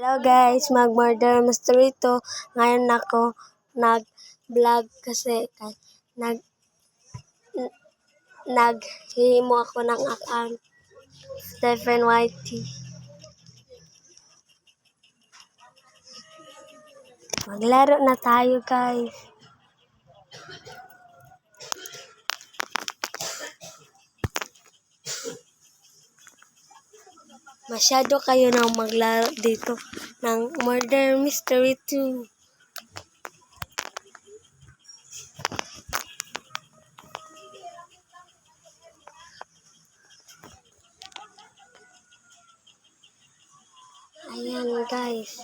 Hello guys, mag-murder mystery to. Ngayon ako nag-vlog kasi naghihimo ako ng account. Stephen Whitey. Maglaro na tayo guys. Masyado kayo nang maglaro dito ng Murder Mystery 2. Ayan guys.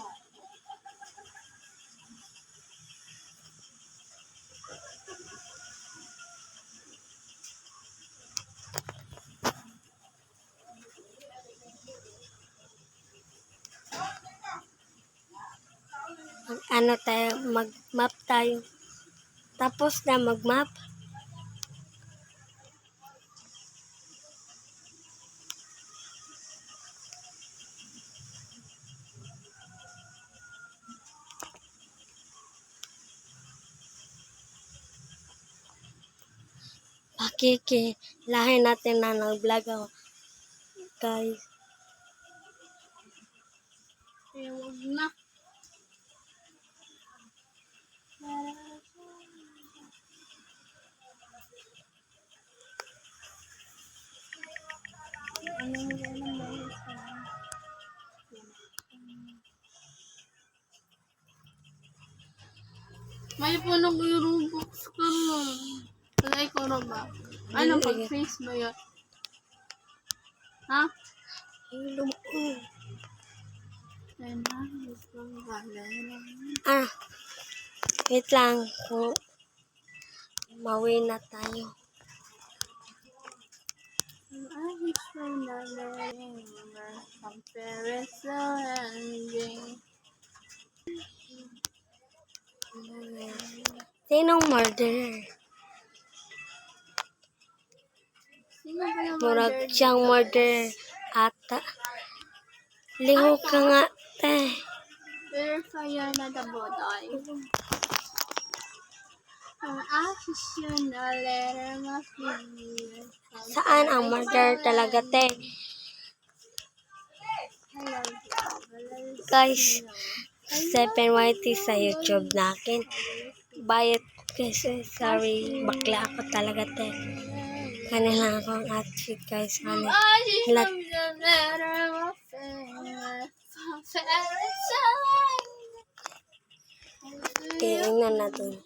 Mag-map tayo. Tapos na mag-map. Pakikilahin natin na nag-vlog ako. Guys. Huwag na. May po nag-Roblox ka mo. Wala ikaw na ba? Ano, pag-face ba yun? Ha? Wait lang. Mawin na tayo. Sinong murderer? Murag siyang murderer ata. Liho ka nga, te. Pero kaya na dabotoy. Ang official letter must be. Saan ang murderer talaga, te? Guys, Stephen Whitey sa YouTube nakin. Bayad kasi, sorry, bakla ako talaga, te. Kanila akong outfit, guys. Tingnan natin.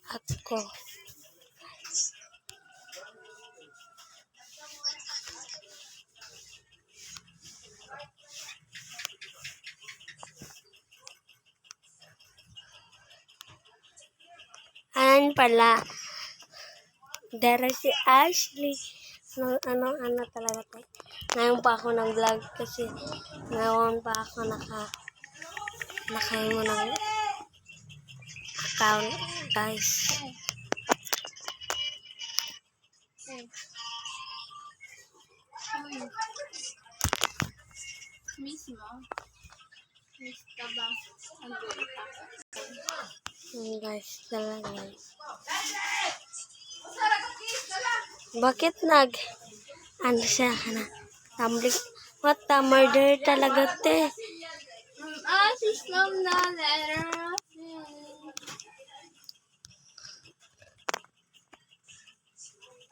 Ako. Ayan pala. Dara si Ashley. Ano talaga tayo. Ngayon pa ako nag-vlog kasi ngayon pa ako nakaimo ng account, guys. Miss mo? Miss ka ba? Guys, talaga guys. Bakit ano siya na tumbling? What the murder talaga, te? System na letter.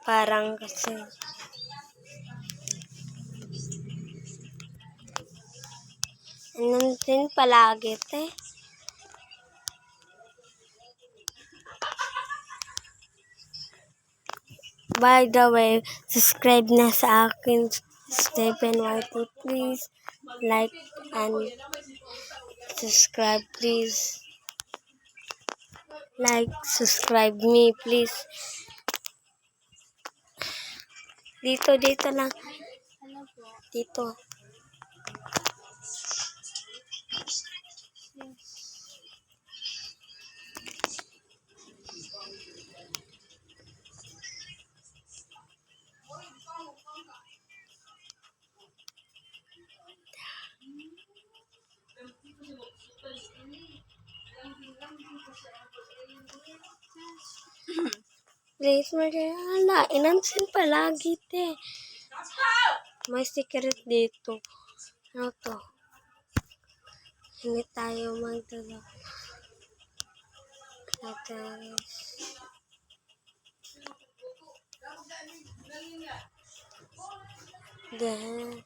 Parang kasi nandun palagi, te. By the way, subscribe na sa akin, Stephen Whitey. Please like and subscribe, please. Like, subscribe me, please. Dito lang. Dito. Please, murder. Ala, inansin palagi, te. May secret dito. Ano to? Hindi tayo magtulog. Letters. Then,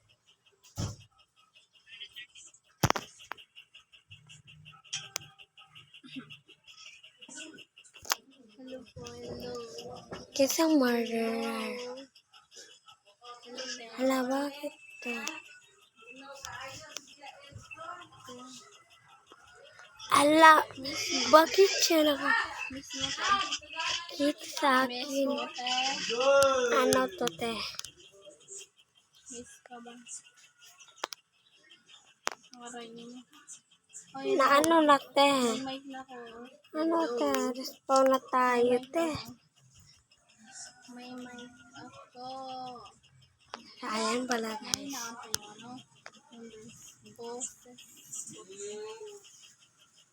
Hello po, hello. kisang murderer. Hala, bakit to? Ala, bakit siya Miss mo ka? nakakita sa Miss akin? mo ka? Ano to, te? Miss ka ba? Aray niyo. Na ano na, te? May mic na ko. Ano, te? Respawn na tayo, te. May mic ako. Ayan pala, May guys. na ako yung ano. Yung boses.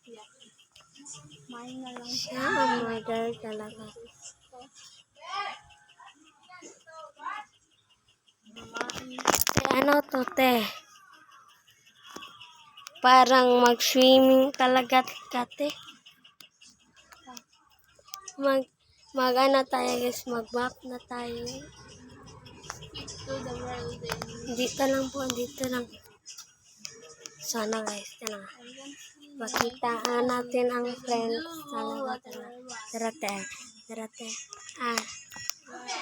Yeah. May na lang Siya ang murder talaga. Te, ano to, te? Parang mag-swimming talaga ka, te. Mag-ano tayo, guys. Mag-map na tayo. To the world and Dito lang po, dito lang. Sana, guys. Tara. Pakitaan natin ang friends talaga. Tara, te. Tara, te. Ah,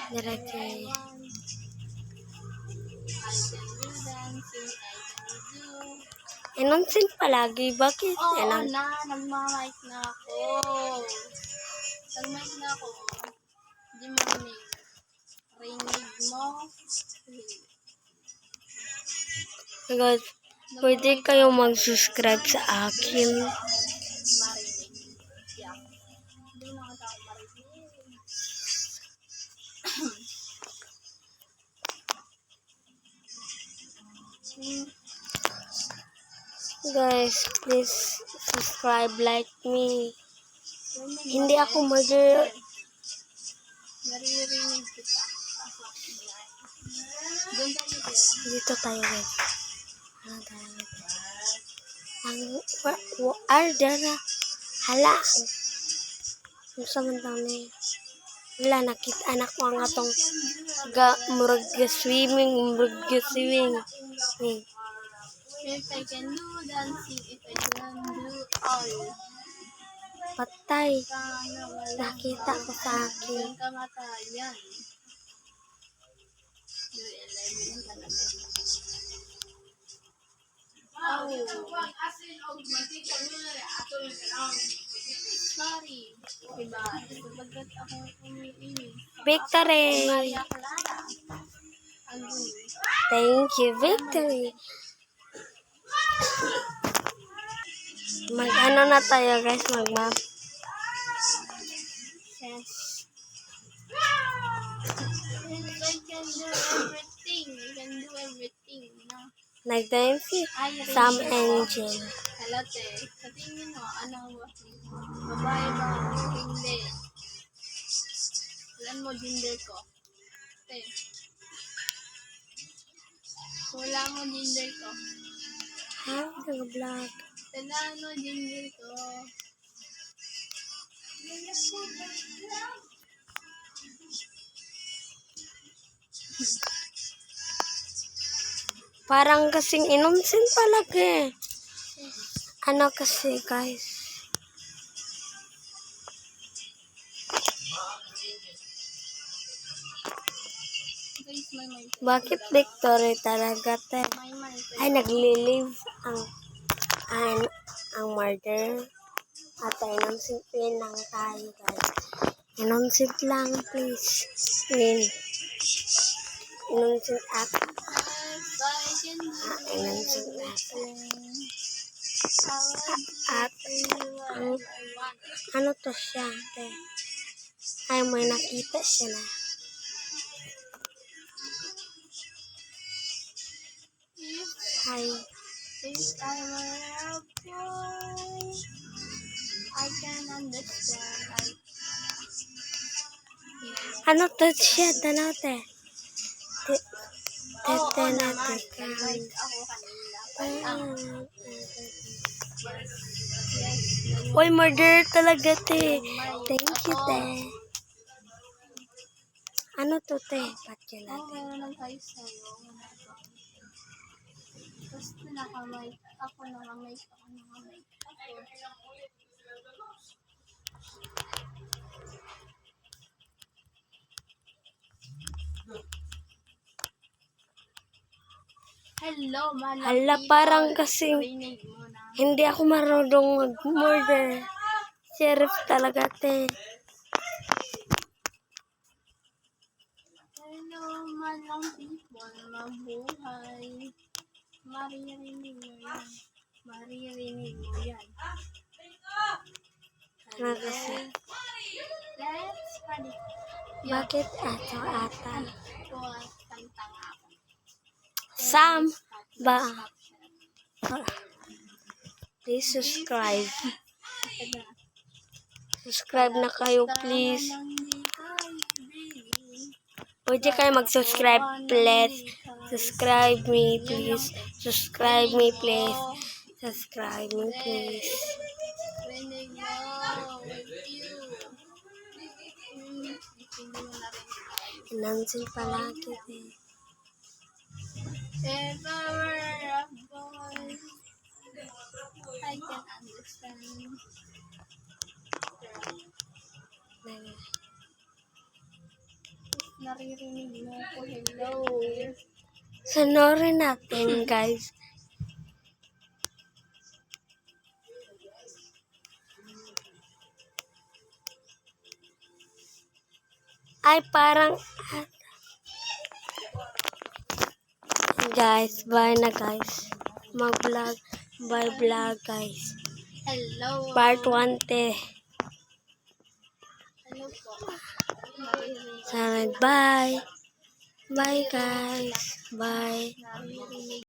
tara, te. I can do dancing, I can do. Inonsin palagi. Bakit? Oo Alam. na, nagmamic na ako. Nagmic na ako. Hindi mo rinig. Rinig mo. Guys, pwede kayo mag-subscribe sa akin. Marinig. Yeah. Hindi mo nakita ako marinig. Guys, please subscribe, like me. Hindi ako murder. Naririnig kita. Doon tayo din. Dito tayo, guys. Ano tayo, guys? Ang dara. Hala. Ang samantala. Wala, nakita anak ko ang atong murag swimming. If I can do dancing, if I can do all. Patay. Sana wala. Nakita ko sa akin. Yung kamatayan. Yung 11 talaga. Oh. Sorry. Diba? Sabagat ako umiinis. Victory. Maria Clara. Agoy. Thank you, victory. Mag-ano na tayo, guys, mag-map. Yes. I can do everything. I can do everything. No? Nag-dance Ay, Sam Ray. Engine. Hello, te. Sa tingin mo, ano ba? Babae ba? Hindi. Alam mo, gender ko. Te. Wala mo gender ko. Ha? Nag-vlog. Wala mo gender ko. Parang kasing innocent palagi. Ano kasi, guys? Guys, may mic. Bakit victory talaga, te? May mic. Ay, nagli-live ang murder. At innocent win lang tayo, guys. Innocent lang, please. Win. Innocent at Yes, I can do innocent at everything. at ano to siya, te? Ay, may nakita siya na. Hi. If I'm a real boy, I can understand. Ano to siya? Tanaw te. Oo Te na naman. te. Like ako kanina. Uy, murder talaga te. Thank you te. Ano to te? Patya Oo, natin. meron lang tayo sa'yo. Tapos nakamay. Ako nakamay. Hello, malapit. Hala, parang kasing Rinig mo na. hindi ako marunong mag-murder. Sheriff talaga te. Hello, malang people. Mabuhay. Maririnig mo yan. Maririnig mo yan. Ano kasi? Let's party. Bakit ato ata? Ito at kanta nga ako. Sam ba? Please subscribe. Subscribe na kayo please. Pwede kayo mag-subscribe please. Subscribe me please. Subscribe me please. Subscribe me please. Rinig mo with you. Hindi mo na rin. Nansin palagi eh. If I were a boy, I can understand. Naririnig mo ko, hello. Sonorin natin guys. Ay parang guys, bye na guys. Mag-vlog, bye vlog guys. Hello. Part 1 te. Hello po. Naririnig. Sana bye. Bye guys. Bye. Naririnig.